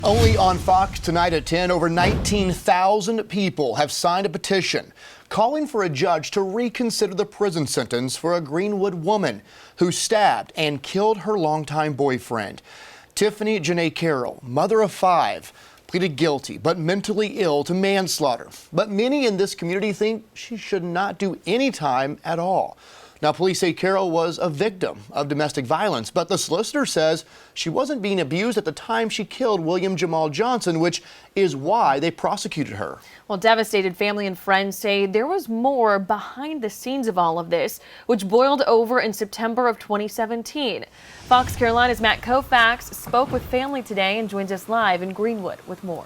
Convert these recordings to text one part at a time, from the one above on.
Only on Fox tonight at 10, over 19,000 people have signed a petition calling for a judge to reconsider the prison sentence for a Greenwood woman who stabbed and killed her longtime boyfriend. Tiffany Carroll, mother of 5, pleaded guilty but mentally ill to manslaughter. But many in this community think she should not do any time at all. Now, police say Carroll was a victim of domestic violence, but the solicitor says she wasn't being abused at the time she killed William Jamal Johnson, which is why they prosecuted her. Well, devastated family and friends say there was more behind the scenes of all of this, which boiled over in September of 2017. Fox Carolina's Matt Koufax spoke with family today and joins us live in Greenwood with more.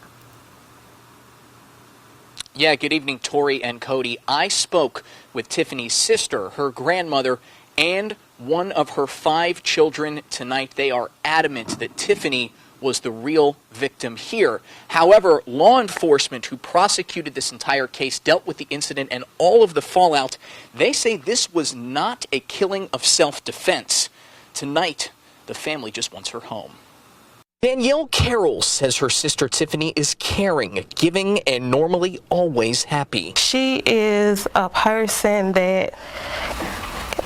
Yeah, good evening, Tori and Cody. I spoke with Tiffany's sister, her grandmother, and one of her 5 children tonight. They are adamant that Tiffany was the real victim here. However, law enforcement who prosecuted this entire case dealt with the incident and all of the fallout. They say this was not a killing of self-defense. Tonight, the family just wants her home. Danielle Carroll says her sister Tiffany is caring, giving, and normally always happy. She is a person that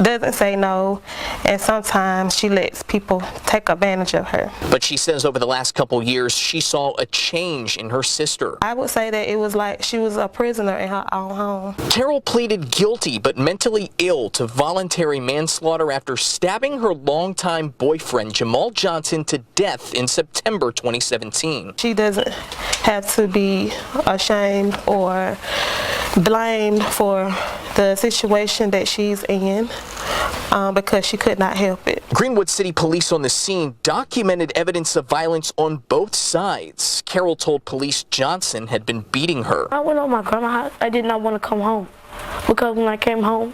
doesn't say no, and sometimes she lets people take advantage of her. But she says over the last couple years, she saw a change in her sister. I would say that it was like she was a prisoner in her own home. Carroll pleaded guilty but mentally ill to voluntary manslaughter after stabbing her longtime boyfriend Jamal Johnson to death in September 2017. She doesn't have to be ashamed or blamed for the situation that she's in because she could not help it. Greenwood City Police on the scene documented evidence of violence on both sides. Carroll told police Johnson had been beating her. I went on my grandma's house. I did not want to come home because when I came home,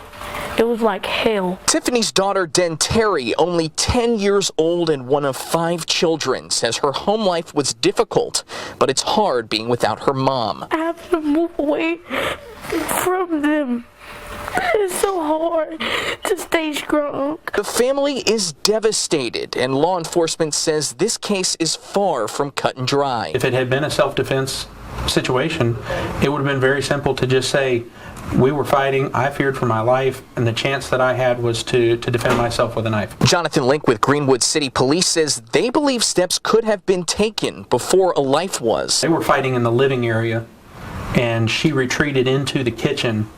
it was like hell. Tiffany's daughter, Terry, only 10 years old and one of 5 children, says her home life was difficult, but it's hard being without her mom. I have to move away from them. It's so hard to stay strong. The family is devastated, and law enforcement says this case is far from cut and dry. If it had been a self-defense situation, it would have been very simple to just say, we were fighting, I feared for my life, and the chance that I had was to defend myself with a knife. Jonathan Link with Greenwood City Police says they believe steps could have been taken before a life was. They were fighting in the living area, and she retreated into the kitchen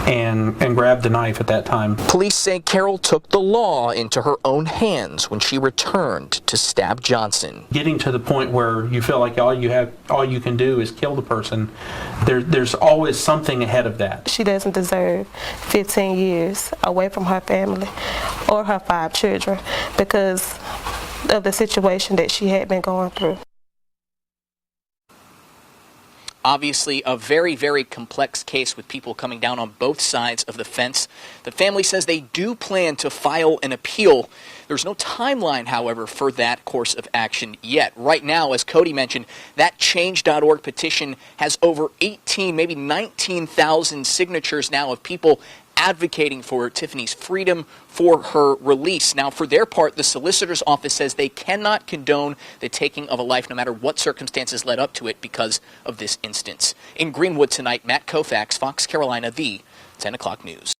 and grabbed the knife at that time. Police say Carroll took the law into her own hands when she returned to stab Johnson. Getting to the point where you feel like all you can do is kill the person, there's always something ahead of that. She doesn't deserve 15 years away from her family or her 5 children because of the situation that she had been going through. Obviously, a very, very complex case with people coming down on both sides of the fence. The family says they do plan to file an appeal. There's no timeline, however, for that course of action yet. Right now, as Cody mentioned, that change.org petition has over 18, maybe 19,000 signatures now of people advocating for Tiffany's freedom, for her release. Now, for their part, the solicitor's office says they cannot condone the taking of a life no matter what circumstances led up to it because of this instance. In Greenwood tonight, Matt Koufax, Fox Carolina, the 10 o'clock news.